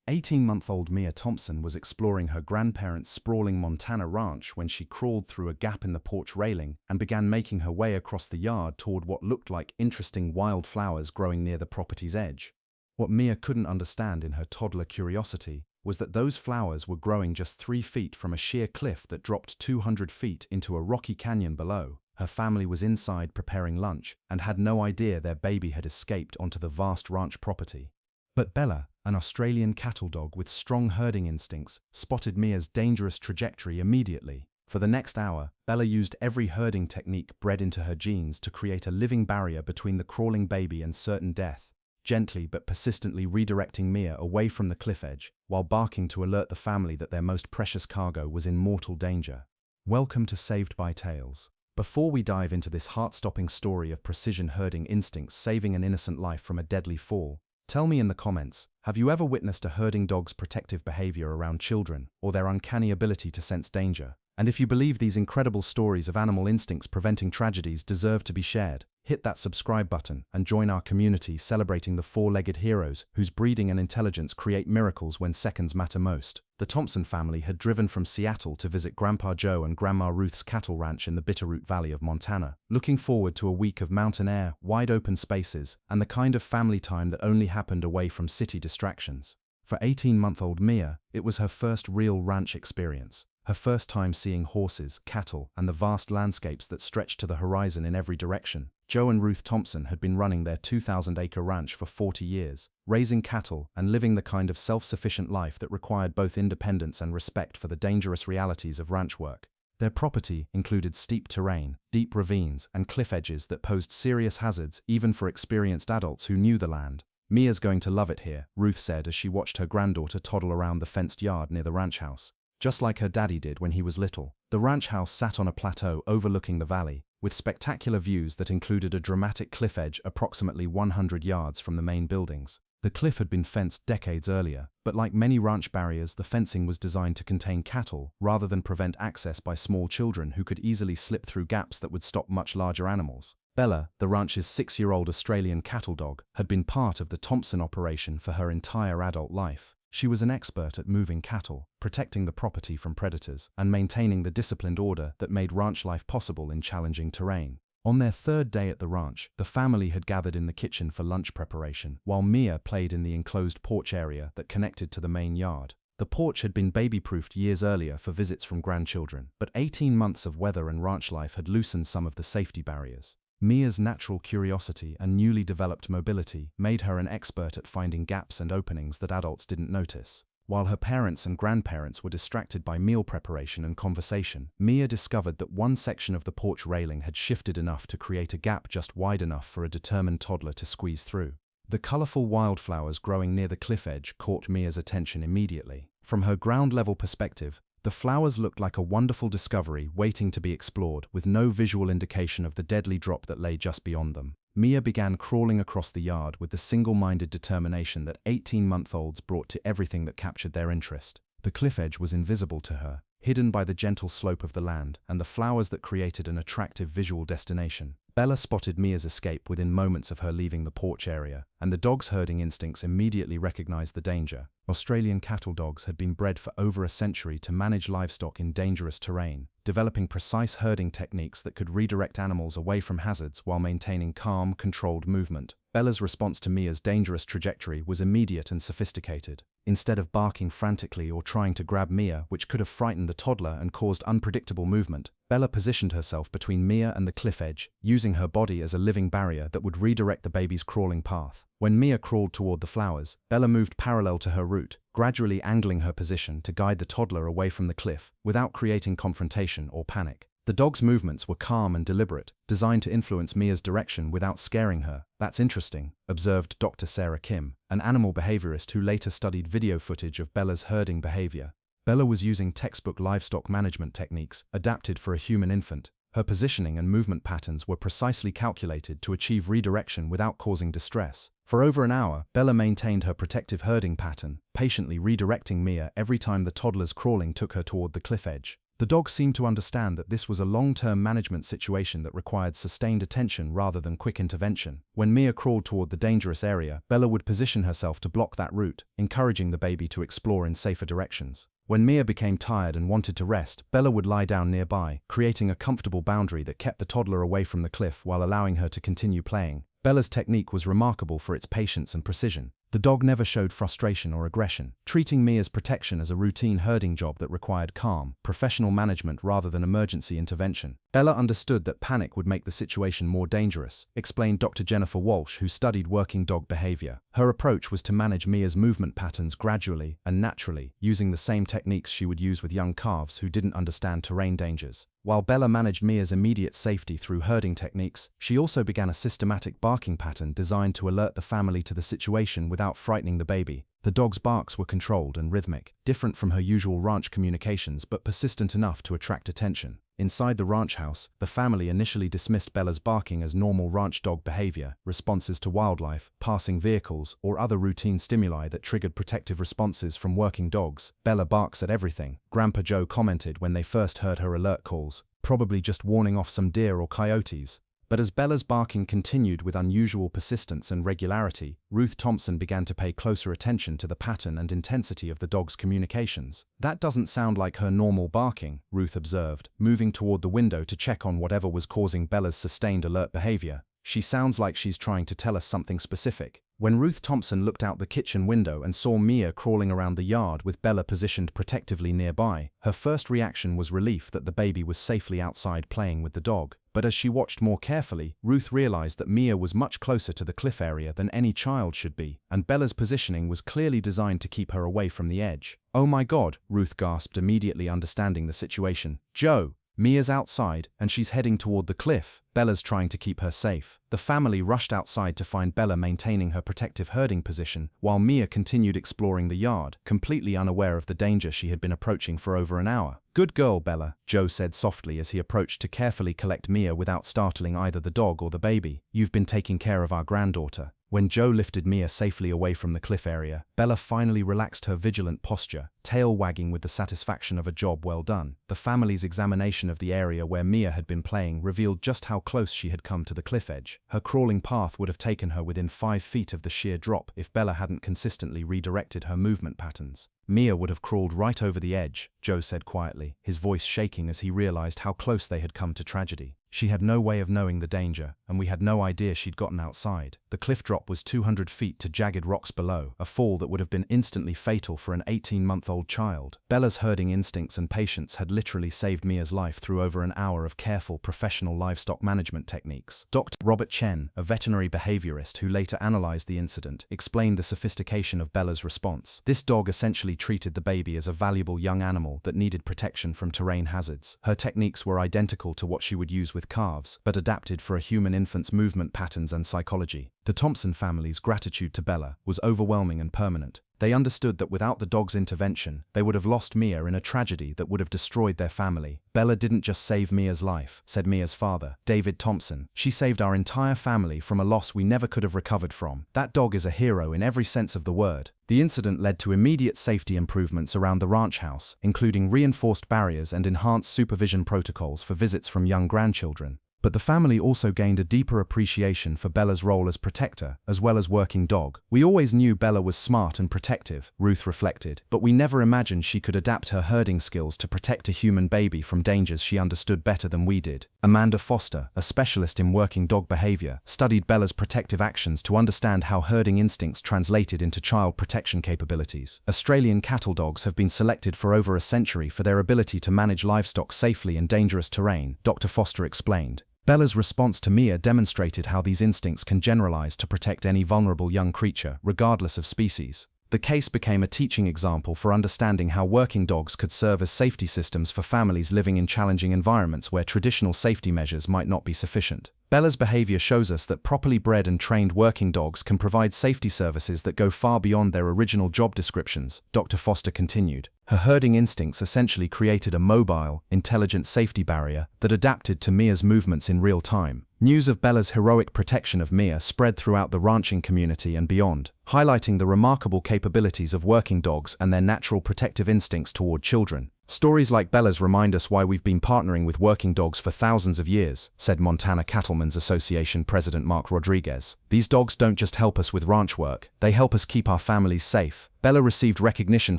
18-month-old Mia Thompson was exploring her grandparents' sprawling Montana ranch when she crawled through a gap in the porch railing and began making her way across the yard toward what looked like interesting wildflowers growing near the property's edge. What Mia couldn't understand in her toddler curiosity was that those flowers were growing just 3 feet from a sheer cliff that dropped 200 feet into a rocky canyon below. Her family was inside preparing lunch and had no idea their baby had escaped onto the vast ranch property. But Bella, an Australian cattle dog with strong herding instincts, spotted Mia's dangerous trajectory immediately. For the next hour, Bella used every herding technique bred into her genes to create a living barrier between the crawling baby and certain death, gently but persistently redirecting Mia away from the cliff edge, while barking to alert the family that their most precious cargo was in mortal danger. Welcome to Saved by Tales. Before we dive into this heart-stopping story of precision herding instincts saving an innocent life from a deadly fall, tell me in the comments, have you ever witnessed a herding dog's protective behavior around children, or their uncanny ability to sense danger? And if you believe these incredible stories of animal instincts preventing tragedies deserve to be shared, hit that subscribe button and join our community celebrating the four-legged heroes whose breeding and intelligence create miracles when seconds matter most. The Thompson family had driven from Seattle to visit Grandpa Joe and Grandma Ruth's cattle ranch in the Bitterroot Valley of Montana, looking forward to a week of mountain air, wide-open spaces, and the kind of family time that only happened away from city distractions. For 18-month-old Mia, it was her first real ranch experience. Her first time seeing horses, cattle, and the vast landscapes that stretched to the horizon in every direction. Joe and Ruth Thompson had been running their 2,000-acre ranch for 40 years, raising cattle and living the kind of self-sufficient life that required both independence and respect for the dangerous realities of ranch work. Their property included steep terrain, deep ravines, and cliff edges that posed serious hazards even for experienced adults who knew the land. "Mia's going to love it here," Ruth said as she watched her granddaughter toddle around the fenced yard near the ranch house. Just like her daddy did when he was little, the ranch house sat on a plateau overlooking the valley, with spectacular views that included a dramatic cliff edge approximately 100 yards from the main buildings. The cliff had been fenced decades earlier, but like many ranch barriers, the fencing was designed to contain cattle rather than prevent access by small children who could easily slip through gaps that would stop much larger animals. Bella, the ranch's 6-year-old Australian cattle dog, had been part of the Thompson operation for her entire adult life. She was an expert at moving cattle, protecting the property from predators, and maintaining the disciplined order that made ranch life possible in challenging terrain. On their third day at the ranch, the family had gathered in the kitchen for lunch preparation, while Mia played in the enclosed porch area that connected to the main yard. The porch had been baby-proofed years earlier for visits from grandchildren, but 18 months of weather and ranch life had loosened some of the safety barriers. Mia's natural curiosity and newly developed mobility made her an expert at finding gaps and openings that adults didn't notice. While her parents and grandparents were distracted by meal preparation and conversation, Mia discovered that one section of the porch railing had shifted enough to create a gap just wide enough for a determined toddler to squeeze through. The colorful wildflowers growing near the cliff edge caught Mia's attention immediately. From her ground-level perspective, the flowers looked like a wonderful discovery waiting to be explored, with no visual indication of the deadly drop that lay just beyond them. Mia began crawling across the yard with the single-minded determination that 18-month-olds brought to everything that captured their interest. The cliff edge was invisible to her, hidden by the gentle slope of the land and the flowers that created an attractive visual destination. Bella spotted Mia's escape within moments of her leaving the porch area, and the dog's herding instincts immediately recognized the danger. Australian cattle dogs had been bred for over a century to manage livestock in dangerous terrain, developing precise herding techniques that could redirect animals away from hazards while maintaining calm, controlled movement. Bella's response to Mia's dangerous trajectory was immediate and sophisticated. Instead of barking frantically or trying to grab Mia, which could have frightened the toddler and caused unpredictable movement, Bella positioned herself between Mia and the cliff edge, using her body as a living barrier that would redirect the baby's crawling path. When Mia crawled toward the flowers, Bella moved parallel to her route, gradually angling her position to guide the toddler away from the cliff, without creating confrontation or panic. The dog's movements were calm and deliberate, designed to influence Mia's direction without scaring her. "That's interesting," observed Dr. Sarah Kim, an animal behaviorist who later studied video footage of Bella's herding behavior. Bella was using textbook livestock management techniques adapted for a human infant. Her positioning and movement patterns were precisely calculated to achieve redirection without causing distress. For over an hour, Bella maintained her protective herding pattern, patiently redirecting Mia every time the toddler's crawling took her toward the cliff edge. The dog seemed to understand that this was a long-term management situation that required sustained attention rather than quick intervention. When Mia crawled toward the dangerous area, Bella would position herself to block that route, encouraging the baby to explore in safer directions. When Mia became tired and wanted to rest, Bella would lie down nearby, creating a comfortable boundary that kept the toddler away from the cliff while allowing her to continue playing. Bella's technique was remarkable for its patience and precision. The dog never showed frustration or aggression, treating Mia's protection as a routine herding job that required calm, professional management rather than emergency intervention. Bella understood that panic would make the situation more dangerous, explained Dr. Jennifer Walsh, who studied working dog behavior. Her approach was to manage Mia's movement patterns gradually and naturally, using the same techniques she would use with young calves who didn't understand terrain dangers. While Bella managed Mia's immediate safety through herding techniques, she also began a systematic barking pattern designed to alert the family to the situation without frightening the baby. The dog's barks were controlled and rhythmic, different from her usual ranch communications but persistent enough to attract attention. Inside the ranch house, the family initially dismissed Bella's barking as normal ranch dog behavior, responses to wildlife, passing vehicles, or other routine stimuli that triggered protective responses from working dogs. "Bella barks at everything," Grandpa Joe commented when they first heard her alert calls, probably just warning off some deer or coyotes. But as Bella's barking continued with unusual persistence and regularity, Ruth Thompson began to pay closer attention to the pattern and intensity of the dog's communications. "That doesn't sound like her normal barking," Ruth observed, moving toward the window to check on whatever was causing Bella's sustained alert behavior. "She sounds like she's trying to tell us something specific." When Ruth Thompson looked out the kitchen window and saw Mia crawling around the yard with Bella positioned protectively nearby, her first reaction was relief that the baby was safely outside playing with the dog. But as she watched more carefully, Ruth realized that Mia was much closer to the cliff area than any child should be, and Bella's positioning was clearly designed to keep her away from the edge. "Oh my God," Ruth gasped, immediately understanding the situation. "Joe, Mia's outside, and she's heading toward the cliff. Bella's trying to keep her safe." The family rushed outside to find Bella maintaining her protective herding position, while Mia continued exploring the yard, completely unaware of the danger she had been approaching for over an hour. "Good girl, Bella," Joe said softly as he approached to carefully collect Mia without startling either the dog or the baby. "You've been taking care of our granddaughter." When Joe lifted Mia safely away from the cliff area, Bella finally relaxed her vigilant posture, tail wagging with the satisfaction of a job well done. The family's examination of the area where Mia had been playing revealed just how close she had come to the cliff edge. Her crawling path would have taken her within 5 feet of the sheer drop if Bella hadn't consistently redirected her movement patterns. "Mia would have crawled right over the edge," Joe said quietly, his voice shaking as he realized how close they had come to tragedy. "She had no way of knowing the danger, and we had no idea she'd gotten outside." The cliff drop was 200 feet to jagged rocks below, a fall that would have been instantly fatal for an 18-month-old child. Bella's herding instincts and patience had literally saved Mia's life through over an hour of careful professional livestock management techniques. Dr. Robert Chen, a veterinary behaviorist who later analyzed the incident, explained the sophistication of Bella's response. "This dog essentially treated the baby as a valuable young animal that needed protection from terrain hazards. Her techniques were identical to what she would use with calves, but adapted for a human infant's movement patterns and psychology." The Thompson family's gratitude to Bella was overwhelming and permanent. They understood that without the dog's intervention, they would have lost Mia in a tragedy that would have destroyed their family. "Bella didn't just save Mia's life," said Mia's father, David Thompson. "She saved our entire family from a loss we never could have recovered from. That dog is a hero in every sense of the word." The incident led to immediate safety improvements around the ranch house, including reinforced barriers and enhanced supervision protocols for visits from young grandchildren. But the family also gained a deeper appreciation for Bella's role as protector, as well as working dog. "We always knew Bella was smart and protective," Ruth reflected, "but we never imagined she could adapt her herding skills to protect a human baby from dangers she understood better than we did." Amanda Foster, a specialist in working dog behavior, studied Bella's protective actions to understand how herding instincts translated into child protection capabilities. Australian cattle dogs have been selected for over a century for their ability to manage livestock safely in dangerous terrain, Dr. Foster explained. Bella's response to Mia demonstrated how these instincts can generalize to protect any vulnerable young creature, regardless of species. The case became a teaching example for understanding how working dogs could serve as safety systems for families living in challenging environments where traditional safety measures might not be sufficient. Bella's behavior shows us that properly bred and trained working dogs can provide safety services that go far beyond their original job descriptions, Dr. Foster continued. Her herding instincts essentially created a mobile, intelligent safety barrier that adapted to Mia's movements in real time. News of Bella's heroic protection of Mia spread throughout the ranching community and beyond, highlighting the remarkable capabilities of working dogs and their natural protective instincts toward children. Stories like Bella's remind us why we've been partnering with working dogs for thousands of years, said Montana Cattlemen's Association President Mark Rodriguez. These dogs don't just help us with ranch work, they help us keep our families safe. Bella received recognition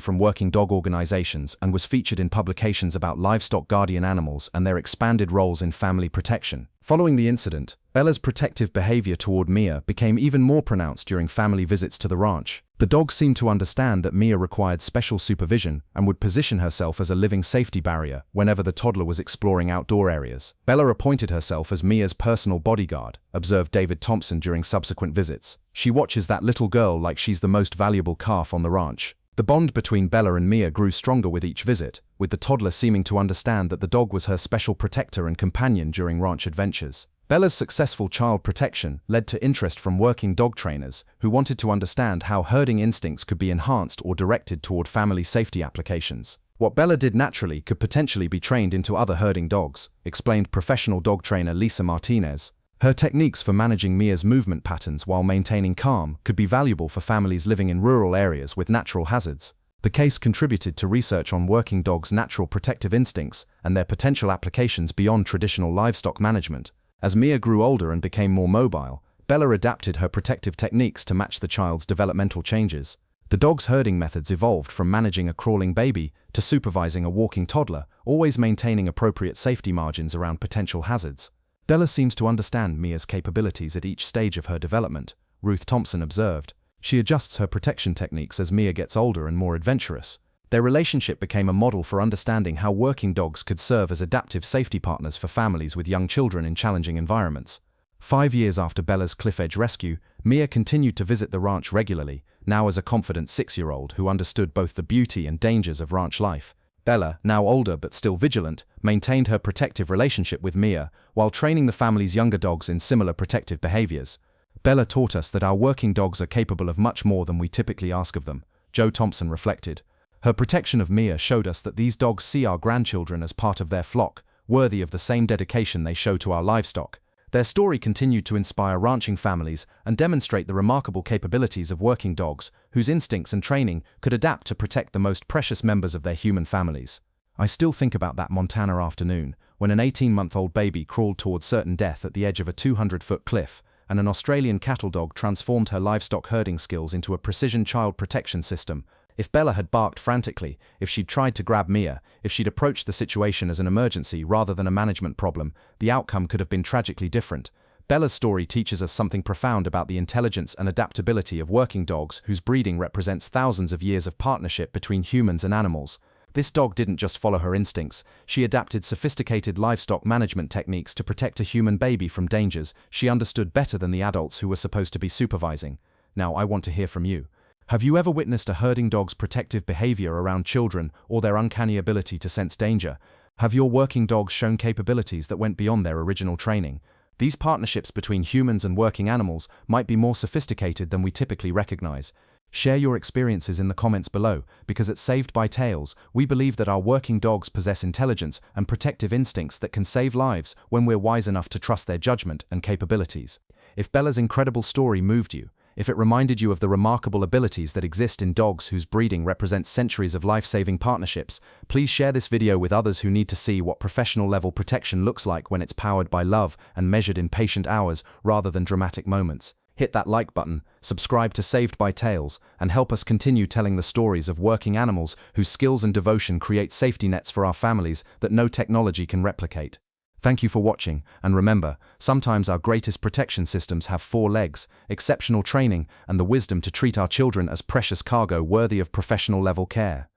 from working dog organizations and was featured in publications about livestock guardian animals and their expanded roles in family protection. Following the incident, Bella's protective behavior toward Mia became even more pronounced during family visits to the ranch. The dog seemed to understand that Mia required special supervision and would position herself as a living safety barrier whenever the toddler was exploring outdoor areas. Bella appointed herself as Mia's personal bodyguard, observed David Thompson during subsequent visits. She watches that little girl like she's the most valuable calf on the ranch. The bond between Bella and Mia grew stronger with each visit, with the toddler seeming to understand that the dog was her special protector and companion during ranch adventures. Bella's successful child protection led to interest from working dog trainers who wanted to understand how herding instincts could be enhanced or directed toward family safety applications. What Bella did naturally could potentially be trained into other herding dogs, explained professional dog trainer Lisa Martinez. Her techniques for managing Mia's movement patterns while maintaining calm could be valuable for families living in rural areas with natural hazards. The case contributed to research on working dogs' natural protective instincts and their potential applications beyond traditional livestock management. As Mia grew older and became more mobile, Bella adapted her protective techniques to match the child's developmental changes. The dog's herding methods evolved from managing a crawling baby to supervising a walking toddler, always maintaining appropriate safety margins around potential hazards. Bella seems to understand Mia's capabilities at each stage of her development, Ruth Thompson observed. She adjusts her protection techniques as Mia gets older and more adventurous. Their relationship became a model for understanding how working dogs could serve as adaptive safety partners for families with young children in challenging environments. 5 years after Bella's cliff edge rescue, Mia continued to visit the ranch regularly, now as a confident 6-year-old who understood both the beauty and dangers of ranch life. Bella, now older but still vigilant, maintained her protective relationship with Mia while training the family's younger dogs in similar protective behaviors. Bella taught us that our working dogs are capable of much more than we typically ask of them, Joe Thompson reflected. Her protection of Mia showed us that these dogs see our grandchildren as part of their flock, worthy of the same dedication they show to our livestock. Their story continued to inspire ranching families and demonstrate the remarkable capabilities of working dogs, whose instincts and training could adapt to protect the most precious members of their human families. I still think about that Montana afternoon, when an 18-month-old baby crawled toward certain death at the edge of a 200-foot cliff, and an Australian cattle dog transformed her livestock herding skills into a precision child protection system. If Bella had barked frantically, if she'd tried to grab Mia, if she'd approached the situation as an emergency rather than a management problem, the outcome could have been tragically different. Bella's story teaches us something profound about the intelligence and adaptability of working dogs whose breeding represents thousands of years of partnership between humans and animals. This dog didn't just follow her instincts, she adapted sophisticated livestock management techniques to protect a human baby from dangers she understood better than the adults who were supposed to be supervising. Now I want to hear from you. Have you ever witnessed a herding dog's protective behavior around children or their uncanny ability to sense danger? Have your working dogs shown capabilities that went beyond their original training? These partnerships between humans and working animals might be more sophisticated than we typically recognize. Share your experiences in the comments below, because at Saved by Tails, we believe that our working dogs possess intelligence and protective instincts that can save lives when we're wise enough to trust their judgment and capabilities. If Bella's incredible story moved you, if it reminded you of the remarkable abilities that exist in dogs whose breeding represents centuries of life-saving partnerships, please share this video with others who need to see what professional-level protection looks like when it's powered by love and measured in patient hours rather than dramatic moments. Hit that like button, subscribe to Saved by Tails, and help us continue telling the stories of working animals whose skills and devotion create safety nets for our families that no technology can replicate. Thank you for watching, and remember, sometimes our greatest protection systems have 4 legs, exceptional training, and the wisdom to treat our children as precious cargo worthy of professional-level care.